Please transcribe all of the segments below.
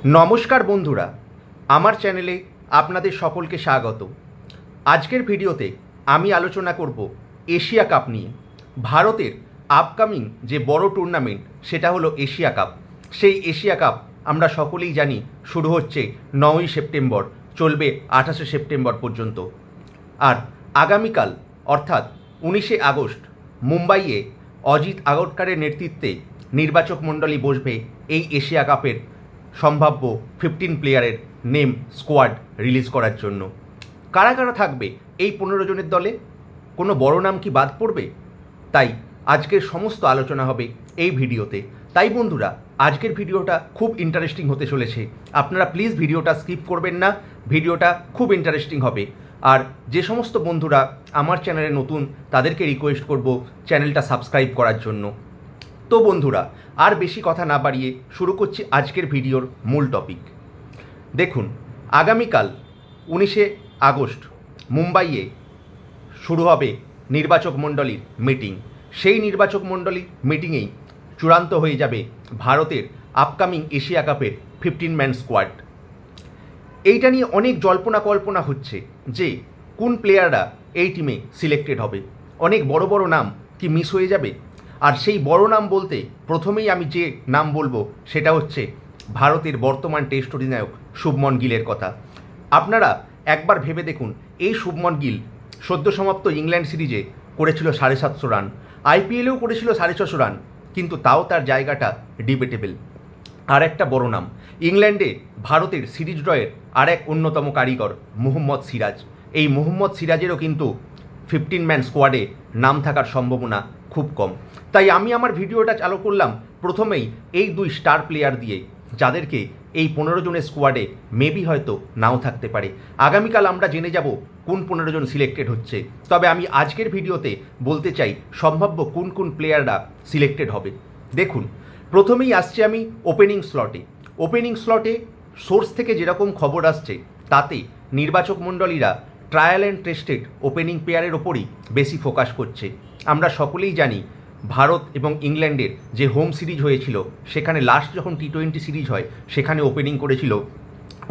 নমস্কার বন্ধুরা, আমার চ্যানেলে আপনাদের সকলকে স্বাগত। আজকের ভিডিওতে আমি আলোচনা করব এশিয়া কাপ নিয়ে। ভারতের আপকামিং যে বড় টুর্নামেন্ট সেটা হলো এশিয়া কাপ। সেই এশিয়া কাপ আমরা সকলেই জানি শুরু হচ্ছে 9ই সেপ্টেম্বর, চলবে 28শে সেপ্টেম্বর পর্যন্ত। আর আগামীকাল অর্থাৎ 19শে আগস্ট মুম্বাইয়ে অজিত আগরকরের নেতৃত্বে নির্বাচক মণ্ডলী বসবে এই এশিয়া কাপের সম্ভাব্য 15 প্লেয়ারের নেম স্কোয়াড রিলিজ করার জন্য। কারা কারা থাকবে এই 15 জনের দলে? কোনো বড় নাম কি বাদ পড়বে? তাই আজকের সমস্ত আলোচনা হবে এই ভিডিওতে। তাই বন্ধুরা, আজকের ভিডিওটা খুব ইন্টারেস্টিং হতে চলেছে। আপনারা প্লিজ ভিডিওটা স্কিপ করবেন না, ভিডিওটা খুব ইন্টারেস্টিং হবে। আর যে সমস্ত বন্ধুরা আমার চ্যানেলে নতুন তাদেরকে রিকোয়েস্ট করব চ্যানেলটা সাবস্ক্রাইব করার জন্য। তো বন্ধুরা, আর বেশি কথা না বাড়িয়ে শুরু করছি আজকের ভিডিওর মূল টপিক। দেখুন, আগামীকাল 19শে আগস্ট মুম্বাইয়ে শুরু হবে নির্বাচক মণ্ডলীর মিটিং। সেই নির্বাচক মণ্ডলীর মিটিংয়েই চূড়ান্ত হয়ে যাবে ভারতের আপকামিং এশিয়া কাপের 15 ম্যান স্কোয়াড। এইটা নিয়ে অনেক জল্পনা কল্পনা হচ্ছে যে কোন প্লেয়াররা এই টিমে সিলেক্টেড হবে। অনেক বড় বড় নাম কি মিস হয়ে যাবে? আর সেই বড় নাম বলতে প্রথমেই আমি যে নাম বলবো সেটা হচ্ছে ভারতের বর্তমান টেস্ট অধিনায়ক শুভমন গিলের কথা। আপনারা একবার ভেবে দেখুন, এই শুভমন গিল সদ্য সমাপ্ত ইংল্যান্ড সিরিজে করেছিল 750 রান, আইপিএলেও করেছিল 650 রান, কিন্তু তাও তার জায়গাটা ডিবেটেবল। আর একটা বড় নাম, ইংল্যান্ডে ভারতের সিরিজ ড্রয়ের আর এক অন্যতম কারিগর মোহাম্মদ সিরাজ। এই মোহাম্মদ সিরাজেরও কিন্তু 15 ম্যান স্কোয়াডে নাম থাকার সম্ভাবনা খুব কম। তাই আমি আমার ভিডিওটা চালু করলাম প্রথমেই এই দুই স্টার প্লেয়ার দিয়ে, যাদেরকে এই 15 জনের স্কোয়াডে মেবি হয়তো নাও থাকতে পারে। আগামীকাল আমরা জেনে যাব কোন 15 জন সিলেক্টেড হচ্ছে। তবে আমি আজকের ভিডিওতে বলতে চাই সম্ভাব্য কোন কোন প্লেয়াররা সিলেক্টেড হবে। দেখুন, প্রথমেই আসছি আমি ওপেনিং স্লটে। ওপেনিং স্লটে সোর্স থেকে যেরকম খবর আসছে তাতে নির্বাচক মণ্ডলীরা ট্রায়াল অ্যান্ড টেস্টেড ওপেনিং প্লেয়ারের ওপরই বেশি ফোকাস করছে। আমরা সকলেই জানি ভারত এবং ইংল্যান্ডের যে হোম সিরিজ হয়েছিল সেখানে লাস্ট যখন টি20 সিরিজ হয় সেখানে ওপেনিং করেছিল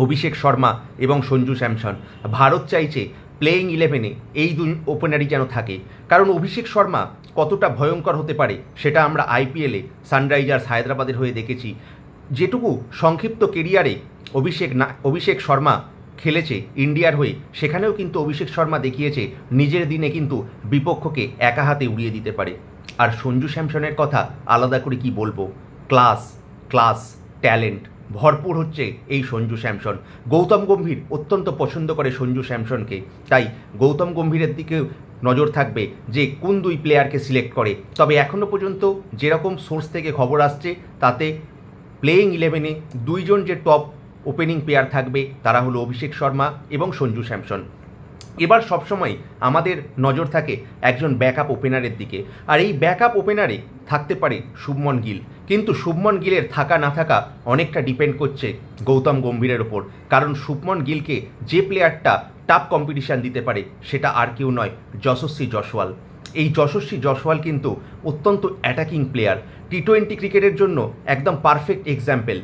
অভিষেক শর্মা এবং সঞ্জু স্যামসন। ভারত চাইছে প্লেয়িং 11-এ এই দুই ওপেনারই যেন থাকে, কারণ অভিষেক শর্মা কতটা ভয়ঙ্কর হতে পারে সেটা আমরা আইপিএলে সানরাইজার্স হায়দ্রাবাদের হয়ে দেখেছি। যেটুকু সংক্ষিপ্ত কেরিয়ারে অভিষেক শর্মা খেলেছে ইন্ডিয়ার হয়ে, সেখানেও কিন্তু অভিষেক শর্মা দেখিয়েছে নিজের দিনে কিন্তু বিপক্ষকে একা হাতে উড়িয়ে দিতে পারে। আর সঞ্জু স্যামসনের কথা আলাদা করে কি বলবো, ক্লাস ট্যালেন্ট ভরপুর হচ্ছে এই সঞ্জু স্যামসন। গৌতম গম্ভীর অত্যন্ত পছন্দ করে সঞ্জু স্যামসনকে, তাই গৌতম গম্ভীরের দিকেও নজর থাকবে যে কোন দুই প্লেয়ারকে সিলেক্ট করে। তবে এখনও পর্যন্ত যেরকম সোর্স থেকে খবর আসছে তাতে প্লেয়িং 11-এ দুইজন যে টপ ওপেনিং প্লেয়ার থাকবে তারা হলো অভিষেক শর্মা এবং সঞ্জু স্যামসন। এবার সবসময় আমাদের নজর থাকে একজন ব্যাকআপ ওপেনারের দিকে, আর এই ব্যাকআপ ওপেনারে থাকতে পারে শুভমন গিল। কিন্তু শুভমন গিলের থাকা না থাকা অনেকটা ডিপেন্ড করছে গৌতম গম্ভীরের ওপর, কারণ শুভমন গিলকে যে প্লেয়ারটা টাফ কম্পিটিশান দিতে পারে সেটা আর কেউ নয়, যশস্বী জয়সওয়াল। এই যশস্বী জয়সওয়াল কিন্তু অত্যন্ত অ্যাটাকিং প্লেয়ার, টি20 ক্রিকেটের জন্য একদম পারফেক্ট এক্সাম্পল।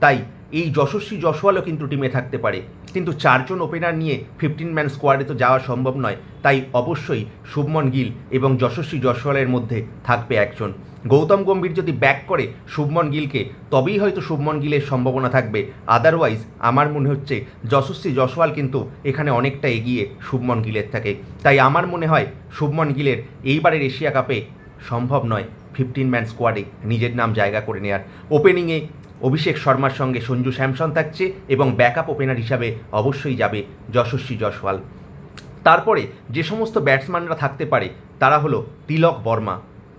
তাই এই যশস্বী জয়সওয়ালও কিন্তু টিমে থাকতে পারে, কিন্তু 4 জন ওপেনার নিয়ে 15 ম্যান স্কোয়াডে তো যাওয়া সম্ভব নয়। তাই অবশ্যই শুভমন গিল এবং যশস্বী জয়সওয়ালের মধ্যে থাকবে একজন। গৌতম গম্ভীর যদি ব্যাক করে শুভমন গিলকে তবেই হয়তো শুভমন গিলের সম্ভাবনা থাকবে, আদারওয়াইজ আমার মনে হচ্ছে যশস্বী জয়সওয়াল কিন্তু এখানে অনেকটা এগিয়ে শুভমন গিলের থাকে। তাই আমার মনে হয় শুভমন গিলের এইবারের এশিয়া কাপে সম্ভব নয় 15 ম্যান স্কোয়াডে নিজের নাম জায়গা করে নেওয়ার। ওপেনিংয়ে অভিষেক শর্মার সঙ্গে সঞ্জু স্যামসন থাকছে এবং ব্যাকআপ ওপেনার হিসাবে অবশ্যই যাবে যশস্বী জয়সওয়াল। তারপরে যে সমস্ত ব্যাটসম্যানরা থাকতে পারে তারা হলো তিলক বর্মা।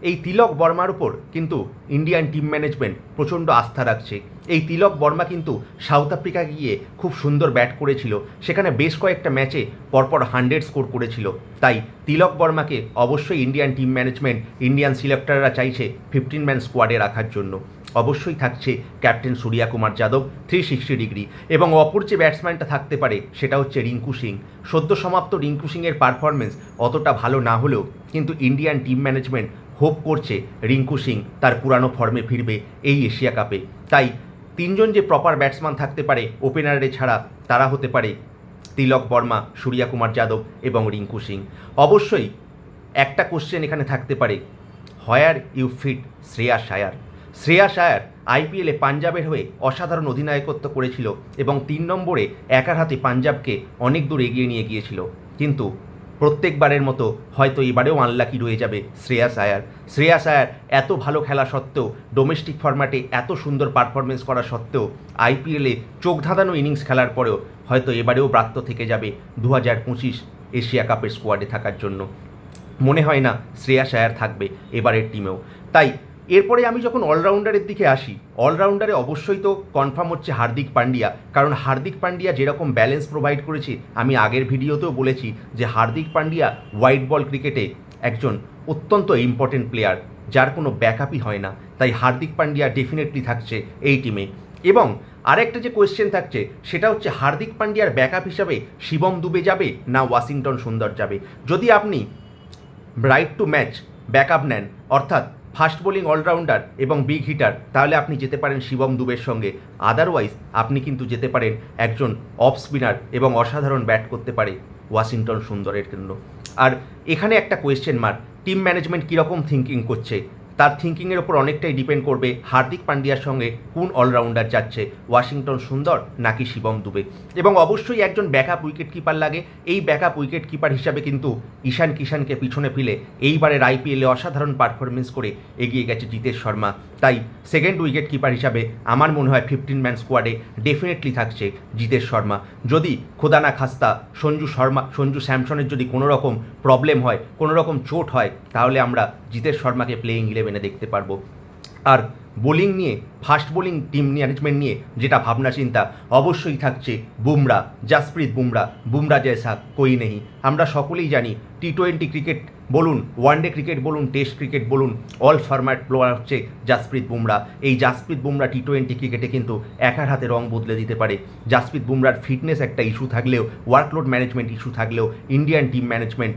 এই তিলক বর্মার উপর কিন্তু ইন্ডিয়ান টিম ম্যানেজমেন্ট প্রচণ্ড আস্থা রাখছে। এই তিলক বর্মা কিন্তু সাউথ আফ্রিকা গিয়ে খুব সুন্দর ব্যাট করেছিল, সেখানে বেশ কয়েকটা ম্যাচে পরপর 100 স্কোর করেছিল। তাই তিলক বর্মাকে অবশ্যই ইন্ডিয়ান টিম ম্যানেজমেন্ট, ইন্ডিয়ান সিলেক্টররা চাইছে 15 ম্যান স্কোয়াডে রাখার জন্য। অবশ্যই থাকছে ক্যাপ্টেন সূর্যা কুমার যাদব 360 ডিগ্রি, এবং অপর যে ব্যাটসম্যানটা থাকতে পারে সেটা হচ্ছে রিঙ্কু সিং। সদ্য সমাপ্ত রিঙ্কু সিংয়ের পারফরমেন্স অতটা ভালো না হলেও কিন্তু ইন্ডিয়ান টিম ম্যানেজমেন্ট হোপ করছে রিঙ্কু সিং তার পুরানো ফর্মে ফিরবে এই এশিয়া কাপে। তাই তিনজন যে প্রপার ব্যাটসম্যান থাকতে পারে ওপেনারে ছাড়া তারা হতে পারে তিলক বর্মা, সূর্যা কুমার যাদব এবং রিঙ্কু সিং। অবশ্যই একটা কোশ্চেন এখানে থাকতে পারে, হোয়ার ইউ ফিট শ্রেয়াস আয়ার। শ্রেয়াস আয়ার আইপিএলে পাঞ্জাবের হয়ে অসাধারণ অধিনায়কত্ব করেছিল এবং 3 নম্বরে একার হাতে পাঞ্জাবকে অনেক দূর এগিয়ে নিয়ে গিয়েছিল, কিন্তু প্রত্যেকবারের মতো হয়তো এবারেও আনলাকি রয়ে যাবে শ্রেয়াস আয়ার। শ্রেয়াস আয়ার এত ভালো খেলা সত্ত্বেও, ডোমেস্টিক ফরম্যাটে এত সুন্দর পারফরমেন্স করা সত্ত্বেও, আইপিএলে চোখ ধাঁধানো ইনিংস খেলার পরেও হয়তো এবারেও ব্রাত্য থেকে যাবে 2025 এশিয়া কাপের স্কোয়াডে থাকার জন্য। মনে হয় না শ্রেয়াস আয়ার থাকবে এবারের টিমেও। তাই এরপরে আমি যখন অলরাউন্ডারের দিকে আসি, অলরাউন্ডারে অবশ্যই তো কনফার্ম হচ্ছে হার্দিক পান্ডিয়া, কারণ হার্দিক পান্ডিয়া যেরকম ব্যালেন্স প্রোভাইড করেছে, আমি আগের ভিডিওতেও বলেছি যে হার্দিক পান্ডিয়া হোয়াইট বল ক্রিকেটে একজন অত্যন্ত ইম্পর্টেন্ট প্লেয়ার, যার কোনো ব্যাকআপই হয় না। তাই হার্দিক পান্ডিয়া ডেফিনেটলি থাকছে এই টিমে। এবং আরেকটা যে কোয়েশ্চেন থাকছে সেটা হচ্ছে হার্দিক পান্ডিয়ার ব্যাকআপ হিসাবে শিবম দুবে যাবে না ওয়াশিংটন সুন্দর যাবে। যদি আপনি রাইট টু ম্যাচ ব্যাকআপ নেন, অর্থাৎ ফাস্ট বোলিং অলরাউন্ডার এবং বিগ হিটার, তাহলে আপনি যেতে পারেন শিবম দুবের সঙ্গে। আদারওয়াইজ আপনি কিন্তু যেতে পারেন একজন অফ স্পিনার এবং অসাধারণ ব্যাট করতে পারে ওয়াশিংটন সুন্দরের জন্য। আর এখানে একটা কোয়েশ্চেন মার্ক, টিম ম্যানেজমেন্ট কীরকম থিঙ্কিং করছে, তার থিঙ্কিংয়ের ওপর অনেকটাই ডিপেন্ড করবে হার্দিক পান্ডিয়ার সঙ্গে কোন অলরাউন্ডার যাচ্ছে, ওয়াশিংটন সুন্দর নাকি শিবম দুবে। এবং অবশ্যই একজন ব্যাকআপ উইকেট কিপার লাগে। এই ব্যাকআপ উইকেট কিপার হিসাবে কিন্তু ঈশান কিষানকে পিছনে ফেলে এইবারের আইপিএলে অসাধারণ পারফরমেন্স করে এগিয়ে গেছে জিতেশ শর্মা। তাই সেকেন্ড উইকেট কিপার হিসাবে আমার মনে হয় 15 ম্যান স্কোয়াডে ডেফিনেটলি থাকছে জিতেশ শর্মা। যদি খোদা না খাস্তা সঞ্জু স্যামসনের যদি কোনো রকম প্রবলেম হয়, কোনো রকম চোট হয়, তাহলে আমরা জিতেশ শর্মাকে প্লেইং 11-এ দেখতে পারবো। আর বোলিং নিয়ে, ফাস্ট বোলিং টিম ম্যানেজমেন্ট নিয়ে যেটা ভাবনা চিন্তা, অবশ্যই থাকছে বুমরা, জাসপ্রীত বুমরা জয়সা কই নেই। আমরা সকলেই জানি টি20 ক্রিকেট বলুন, ওয়ানডে ক্রিকেট বলুন, টেস্ট ক্রিকেট বলুন, অল ফরম্যাট প্লেয়ার হচ্ছে জাসপ্রীত বুমরা। এই জাসপ্রীত বুমরা টি20 ক্রিকেটে কিন্তু একার হাতে রং বদলে দিতে পারে। জাসপ্রীত বুমরার ফিটনেস একটা ইস্যু থাকলেও, ওয়ার্কলোড ম্যানেজমেন্ট ইস্যু থাকলেও, ইন্ডিয়ান টিম ম্যানেজমেন্ট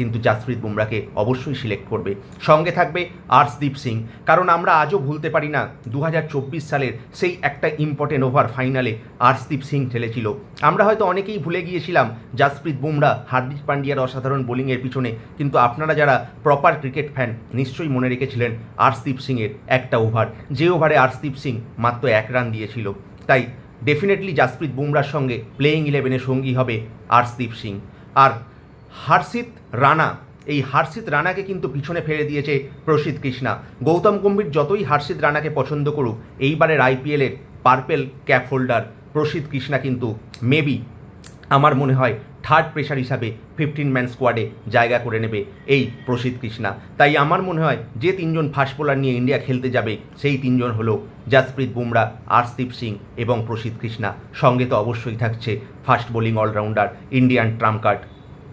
কিন্তু জাসপ্রীত বুমরাকে অবশ্যই সিলেক্ট করবে। সঙ্গে থাকবে আর্শদীপ সিং, কারণ আমরা আজও ভুলতে পারি না 2024 সালের সেই একটা ইম্পর্টেন্ট ওভার ফাইনালে আর্শদীপ সিং খেলেছিল। আমরা হয়তো অনেকেই ভুলে গিয়েছিলাম জাসপ্রীত বুমরা হার্দিক পান্ডিয়ার অসাধারণ বোলিংয়ের পিছনে, কিন্তু আপনারা যারা প্রপার ক্রিকেট ফ্যান নিশ্চয়ই মনে রেখেছিলেন আর্শদীপ সিংয়ের একটা ওভার, যে ওভারে আর্শদীপ সিং মাত্র 1 রান দিয়েছিল। তাই ডেফিনেটলি জাসপ্রীত বুমরার সঙ্গে প্লেইং 11-এ সঙ্গী হবে আর্শদীপ সিং। আর হর্ষিত রানা, এই হর্ষিত রানাকে কিন্তু পিছনে ফেলে দিয়েছে প্রসিদ্ধ কৃষ্ণা। গৌতম গম্ভীর যতই হর্ষিত রানাকে পছন্দ করুক, এইবারের আইপিএলের পার্পেল ক্যাপ হোল্ডার প্রসিদ্ধ কৃষ্ণা কিন্তু মেবি আমার মনে হয় থার্ড প্রেশার হিসাবে 15 ম্যান স্কোয়াডে জায়গা করে নেবে এই প্রসিদ্ধ কৃষ্ণা। তাই আমার মনে হয় যে 3 জন ফাস্ট বোলার নিয়ে ইন্ডিয়া খেলতে যাবে, সেই 3 জন হলো জাসপ্রীত বুমরা, আর্শদীপ সিং এবং প্রসিদ্ধ কৃষ্ণা। সঙ্গে তো অবশ্যই থাকছে fast bowling allrounder Indian trump card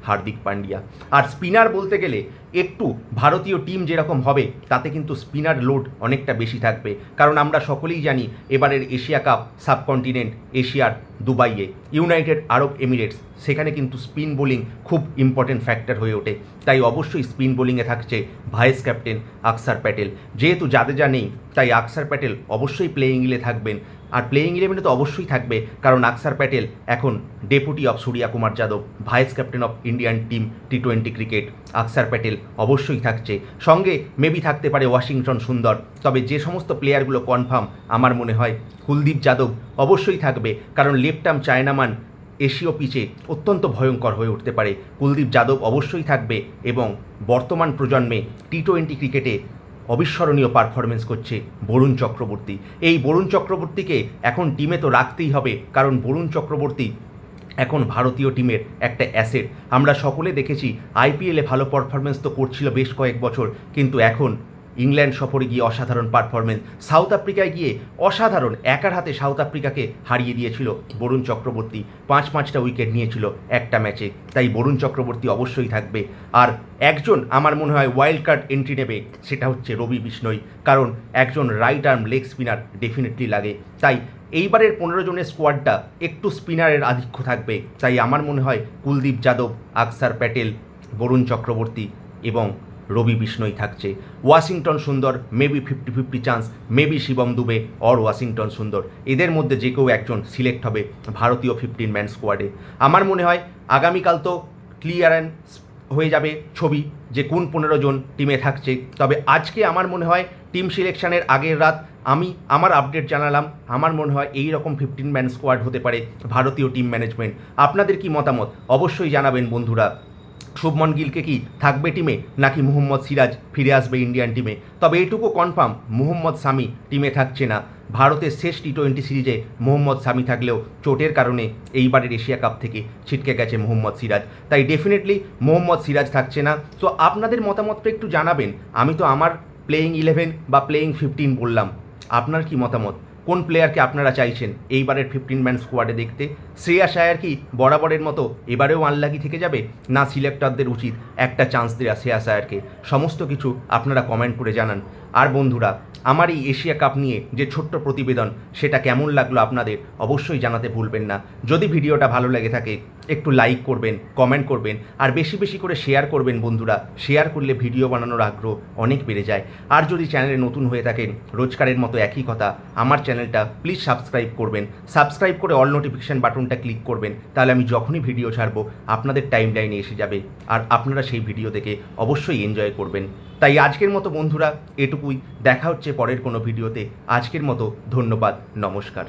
Hardik Pandya. আর স্পিনার বলতে গেলে একটু ভারতীয় টিম যেরকম হবে, তাতে কিন্তু স্পিনার লোড অনেকটা বেশি থাকবে, কারণ আমরা সকলেই জানি এবারের এশিয়া কাপ সাবকন্টিনেন্ট এশিয়ার দুবাইয়ে, ইউনাইটেড আরব এমিরেটস, সেখানে কিন্তু স্পিন বোলিং খুব ইম্পর্টেন্ট ফ্যাক্টর হয়ে ওঠে। তাই অবশ্যই স্পিন বোলিংয়ে থাকছে ভাইস ক্যাপ্টেন আকসার প্যাটেল। যেহেতু জাদেজা নেই, তাই আকসার প্যাটেল অবশ্যই প্লেইং 11-এ থাকবেন। আর প্লেইং 11-এ তো অবশ্যই থাকবে, কারণ আকসার প্যাটেল এখন deputy of Surya Kumar Yadav, vice captain of Indian team T20 cricket. আকসার প্যাটেল অবশ্যই থাকছে। সঙ্গে মেবি থাকতে পারে ওয়াশিংটন সুন্দর। তবে যে সমস্ত প্লেয়ারগুলো কনফার্ম, আমার মনে হয় কুলদীপ যাদব অবশ্যই থাকবে, কারণ লেফট আর্ম চায়নামান এশীয় পিচে অত্যন্ত ভয়ঙ্কর হয়ে উঠতে পারে। কুলদীপ যাদব অবশ্যই থাকবে এবং বর্তমান প্রজন্মে টি20 ক্রিকেটে অবিস্মরণীয় পারফরমেন্স করছে বরুণ চক্রবর্তী। এই বরুণ চক্রবর্তীকে এখন টিমে তো রাখতেই হবে, কারণ বরুণ চক্রবর্তী এখন ভারতীয় টিমের একটা অ্যাসেট। আমরা সকলে দেখেছি আইপিএলে ভালো পারফরমেন্স তো করছিল বেশ কয়েক বছর, কিন্তু এখন ইংল্যান্ড সফরে গিয়ে অসাধারণ পারফরমেন্স, সাউথ আফ্রিকায় গিয়ে অসাধারণ, একার হাতে সাউথ আফ্রিকাকে হারিয়ে দিয়েছিল বরুণ চক্রবর্তী। 5-5টা উইকেট নিয়েছিল একটা ম্যাচে। তাই বরুণ চক্রবর্তী অবশ্যই থাকবে। আর একজন আমার মনে হয় ওয়াইল্ড কার্ড এন্ট্রি নেবে, সেটা হচ্ছে রবি বিষ্ণই, কারণ একজন right arm leg spinner definitely লাগে। তাই এইবারের 15 জনের স্কোয়াডটা একটু স্পিনারের আধিক্য থাকবে। তাই আমার মনে হয় কুলদীপ যাদব, আকসার প্যাটেল, বরুণ চক্রবর্তী এবং রবি বিষ্ণই থাকছে। Washington Sundar maybe 50-50 chance, maybe Shivam Dube or Washington Sundar, এদের মধ্যে যে কেউ একজন সিলেক্ট হবে ভারতীয় 15 ম্যান স্কোয়াডে। আমার মনে হয় আগামীকাল তো ক্লিয়ারেন্স হয়ে যাবে ছবি যে কোন 15 জন টিমে থাকছে। তবে আজকে আমার মনে হয় টিম সিলেকশনের আগের রাত আমি আমার আপডেট জানালাম, আমার মনে হয় এই রকম 15 ম্যান স্কোয়াড হতে পারে ভারতীয় টিম ম্যানেজমেন্ট। আপনাদের কি মতামত অবশ্যই জানাবেন বন্ধুরা। শুভমন গিলকে কি থাকবে টিমে, নাকি মোহাম্মদ সিরাজ ফিরে আসবে ইন্ডিয়ান টিমে? তবে এইটুকু কনফার্ম মোহাম্মদ শামি টিমে থাকছে না। ভারতের শেষ T20 সিরিজে মোহাম্মদ শামি থাকলেও চোটের কারণে এইবারের এশিয়া কাপ থেকে ছিটকে গেছে মোহাম্মদ সিরাজ, তাই ডেফিনেটলি মোহাম্মদ সিরাজ থাকছে না। তো আপনাদের মতামতটা একটু জানাবেন। আমি তো আমার প্লেয়িং 11 বা প্লেয়িং 15 বললাম, আপনার কি মতামত? কোন প্লেয়ারকে আপনারা চাইছেন এইবারের 15 ম্যান স্কোয়াডে দেখতে? শ্রেয়াস আয়ার কি বরাবরের মতো এবারেও আনলাকি থেকে যাবে, না সিলেক্টরদের উচিত একটা চান্স দেওয়া শ্রেয়াস আয়ারকে? সমস্ত কিছু আপনারা কমেন্ট করে জানান। আর বন্ধুরা, আমার এই এশিয়া কাপ নিয়ে যে ছোট্ট প্রতিবেদন সেটা কেমন লাগলো আপনাদের অবশ্যই জানাতে ভুলবেন না। যদি ভিডিওটা ভালো লেগে থাকে একটু লাইক করবেন, কমেন্ট করবেন, আর বেশি বেশি করে শেয়ার করবেন বন্ধুরা। শেয়ার করলে ভিডিও বানানোর আগ্রহ অনেক বেড়ে যায়। আর যদি চ্যানেলে নতুন হয়ে থাকেন, রোজকারের মতো একই কথা, আমার চ্যানেলটা প্লিজ সাবস্ক্রাইব করবেন। সাবস্ক্রাইব করে অল নোটিফিকেশান বাটনটা ক্লিক করবেন, তাহলে আমি যখনই ভিডিও ছাড়বো আপনাদের টাইম লাইনে এসে যাবে, আর আপনারা সেই ভিডিও দেখে অবশ্যই এনজয় করবেন। তাই আজকের মতো বন্ধুরা এটুকুই, দেখা হচ্ছে পরের কোনো ভিডিওতে। আজকের মতো ধন্যবাদ, নমস্কার।